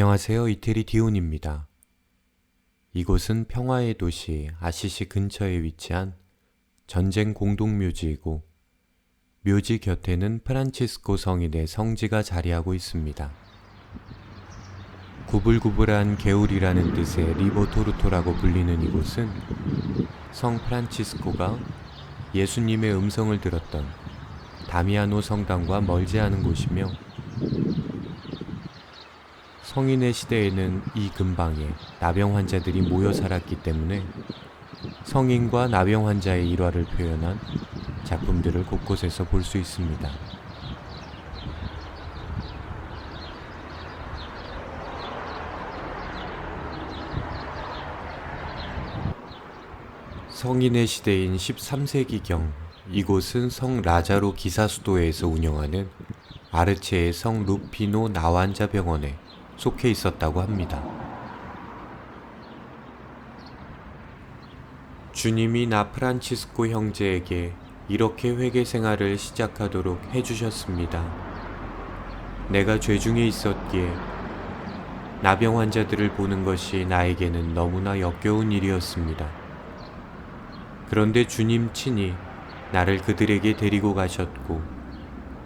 안녕하세요. 이태리 디온입니다. 이곳은 평화의 도시 아시시 근처에 위치한 전쟁 공동묘지이고 묘지 곁에는 프란치스코 성인의 성지가 자리하고 있습니다. 구불구불한 개울이라는 뜻의 리보토르토라고 불리는 이곳은 성 프란치스코가 예수님의 음성을 들었던 다미아노 성당과 멀지 않은 곳이며 성인의 시대에는 이 근방에 나병 환자들이 모여 살았기 때문에 성인과 나병 환자의 일화를 표현한 작품들을 곳곳에서 볼 수 있습니다. 성인의 시대인 13세기경 이곳은 성 라자로 기사수도에서 운영하는 아르체의 성 루피노 나환자 병원에 속해 있었다고 합니다. 주님이 나 프란치스코 형제에게 이렇게 회개 생활을 시작하도록 해주셨습니다. 내가 죄 중에 있었기에 나병 환자들을 보는 것이 나에게는 너무나 역겨운 일이었습니다. 그런데 주님 친히 나를 그들에게 데리고 가셨고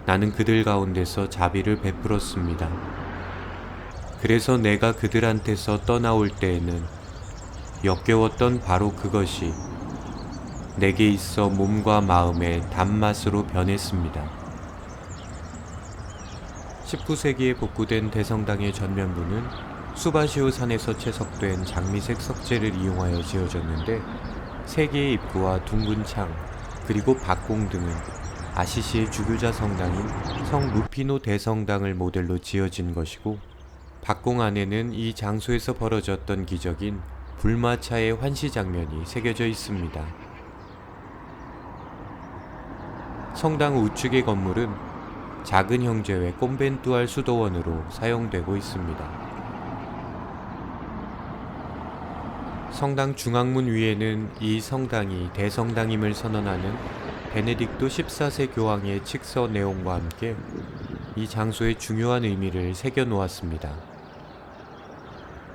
나는 그들 가운데서 자비를 베풀었습니다. 그래서 내가 그들한테서 떠나올 때에는 역겨웠던 바로 그것이 내게 있어 몸과 마음의 단맛으로 변했습니다. 19세기에 복구된 대성당의 전면부는 수바시오 산에서 채석된 장미색 석재를 이용하여 지어졌는데 세 개의 입구와 둥근 창 그리고 박공 등은 아시시의 주교자 성당인 성 루피노 대성당을 모델로 지어진 것이고 박공 안에는 이 장소에서 벌어졌던 기적인 불마차의 환시 장면이 새겨져 있습니다. 성당 우측의 건물은 작은 형제회 꼼벤투알 수도원으로 사용되고 있습니다. 성당 중앙문 위에는 이 성당이 대성당임을 선언하는 베네딕토 14세 교황의 칙서 내용과 함께 이 장소의 중요한 의미를 새겨 놓았습니다.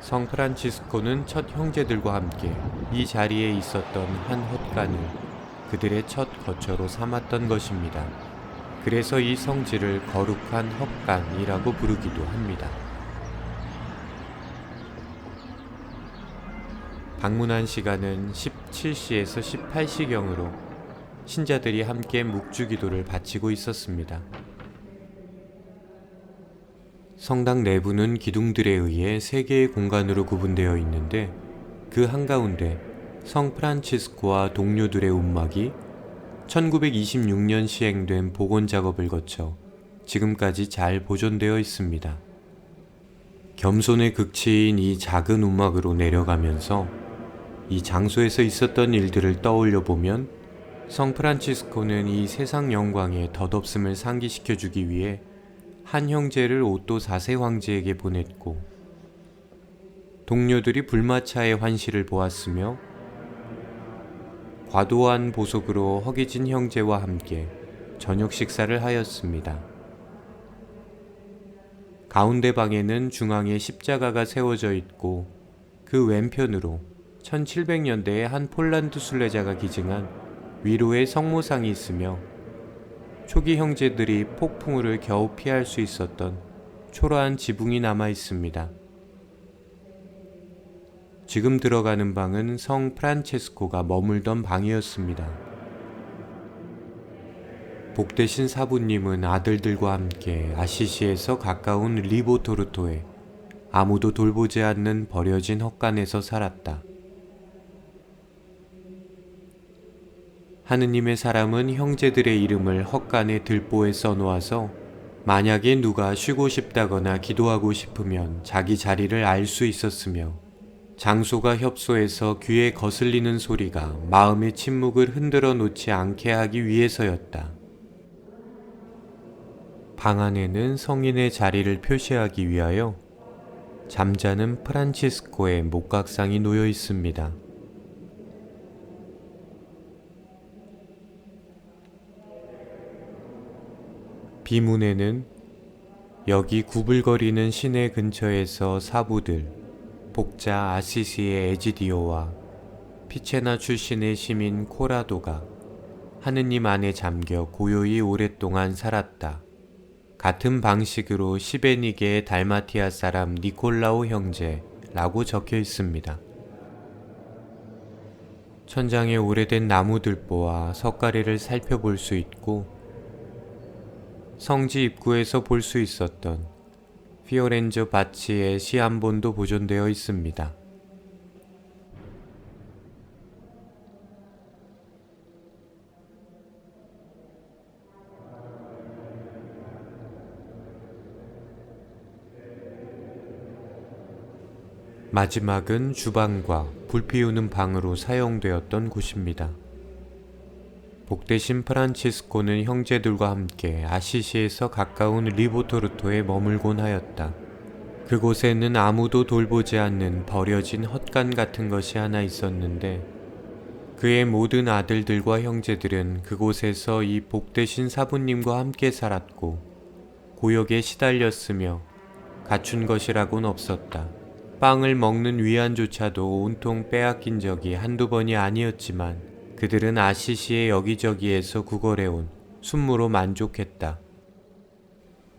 성 프란치스코는 첫 형제들과 함께 이 자리에 있었던 한 헛간을 그들의 첫 거처로 삼았던 것입니다. 그래서 이 성지를 거룩한 헛간이라고 부르기도 합니다. 방문한 시간은 17시에서 18시경으로 신자들이 함께 묵주기도를 바치고 있었습니다. 성당 내부는 기둥들에 의해 세 개의 공간으로 구분되어 있는데 그 한가운데 성 프란치스코와 동료들의 운막이 1926년 시행된 복원 작업을 거쳐 지금까지 잘 보존되어 있습니다. 겸손의 극치인 이 작은 운막으로 내려가면서 이 장소에서 있었던 일들을 떠올려 보면 성 프란치스코는 이 세상 영광의 덧없음을 상기시켜주기 위해 한 형제를 오또 4세 황제에게 보냈고 동료들이 불마차의 환시를 보았으며 과도한 보속으로 허기진 형제와 함께 저녁 식사를 하였습니다. 가운데 방에는 중앙에 십자가가 세워져 있고 그 왼편으로 1700년대에 한 폴란드 순례자가 기증한 위로의 성모상이 있으며 초기 형제들이 폭풍우를 겨우 피할 수 있었던 초라한 지붕이 남아 있습니다. 지금 들어가는 방은 성 프란체스코가 머물던 방이었습니다. 복되신 사부님은 아들들과 함께 아시시에서 가까운 리보토르토에 아무도 돌보지 않는 버려진 헛간에서 살았다. 하느님의 사람은 형제들의 이름을 헛간의 들보에 써놓아서 만약에 누가 쉬고 싶다거나 기도하고 싶으면 자기 자리를 알 수 있었으며 장소가 협소해서 귀에 거슬리는 소리가 마음의 침묵을 흔들어 놓지 않게 하기 위해서였다. 방 안에는 성인의 자리를 표시하기 위하여 잠자는 프란치스코의 목각상이 놓여 있습니다. 비문에는 여기 구불거리는 시내 근처에서 사부들, 복자 아시시의 에지디오와 피체나 출신의 시민 코라도가 하느님 안에 잠겨 고요히 오랫동안 살았다. 같은 방식으로 시베니게의 달마티아 사람 니콜라오 형제라고 적혀 있습니다. 천장에 오래된 나무들보와 석가래를 살펴볼 수 있고 성지 입구에서 볼 수 있었던 피오렌조 바치의 시 한 본도 보존되어 있습니다. 마지막은 주방과 불 피우는 방으로 사용되었던 곳입니다. 복대신 프란치스코는 형제들과 함께 아시시에서 가까운 리보토르토에 머물곤 하였다. 그곳에는 아무도 돌보지 않는 버려진 헛간 같은 것이 하나 있었는데 그의 모든 아들들과 형제들은 그곳에서 이 복대신 사부님과 함께 살았고 고역에 시달렸으며 갖춘 것이라고는 없었다. 빵을 먹는 위안조차도 온통 빼앗긴 적이 한두 번이 아니었지만 그들은 아시시의 여기저기에서 구걸해온 순무로 만족했다.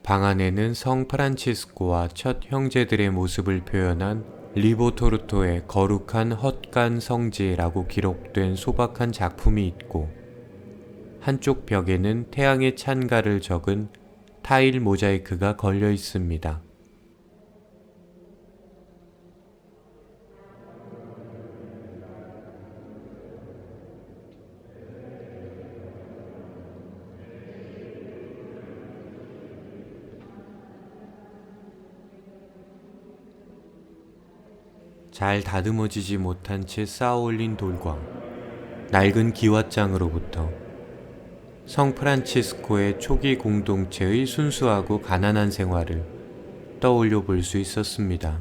방 안에는 성 프란치스코와 첫 형제들의 모습을 표현한 리보토르토의 거룩한 헛간 성지라고 기록된 소박한 작품이 있고 한쪽 벽에는 태양의 찬가를 적은 타일 모자이크가 걸려 있습니다. 잘 다듬어지지 못한 채 쌓아올린 돌과 낡은 기왓장으로부터 성 프란치스코의 초기 공동체의 순수하고 가난한 생활을 떠올려 볼 수 있었습니다.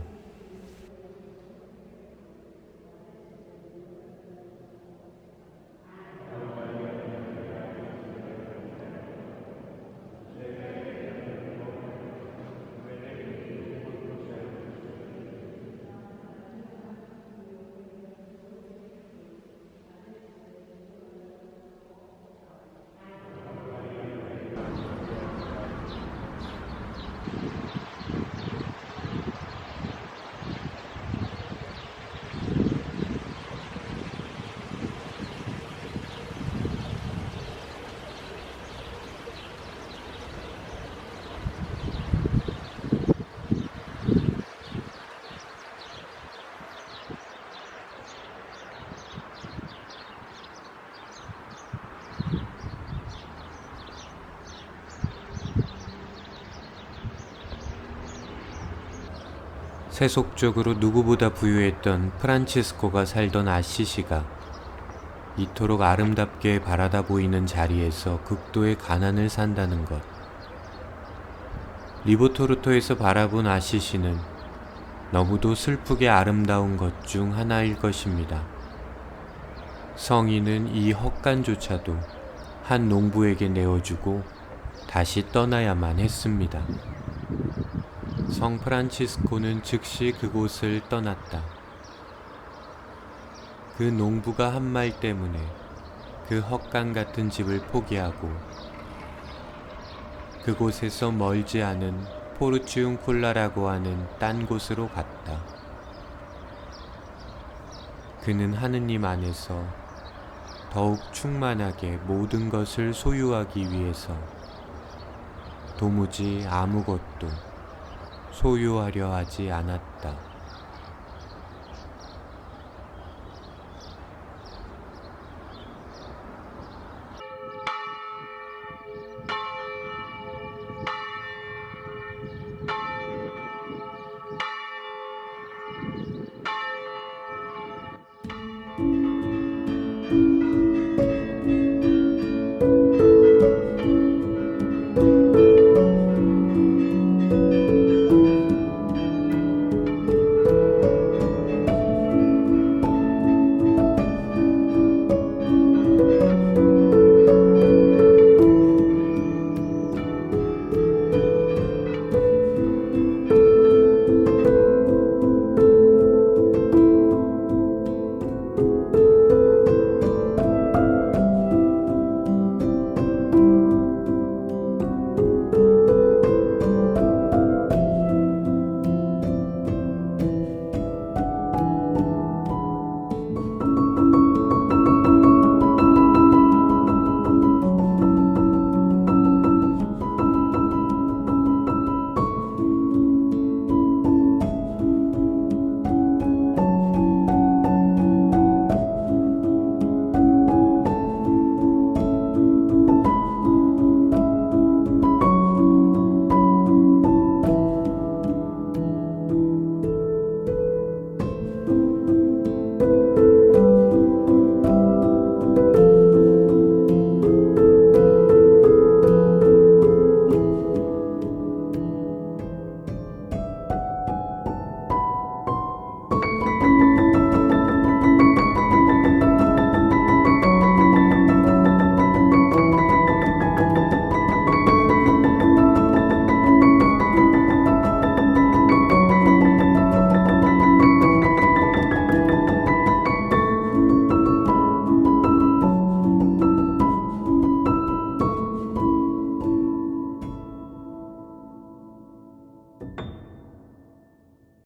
세속적으로 누구보다 부유했던 프란치스코가 살던 아시시가 이토록 아름답게 바라다 보이는 자리에서 극도의 가난을 산다는 것. 리보토르토에서 바라본 아시시는 너무도 슬프게 아름다운 것 중 하나일 것입니다. 성인은 이 헛간조차도 한 농부에게 내어주고 다시 떠나야만 했습니다. 성 프란치스코는 즉시 그곳을 떠났다. 그 농부가 한 말 때문에 그 헛간 같은 집을 포기하고 그곳에서 멀지 않은 포르치움쿨라라고 하는 딴 곳으로 갔다. 그는 하느님 안에서 더욱 충만하게 모든 것을 소유하기 위해서 도무지 아무것도 소유하려 하지 않았다.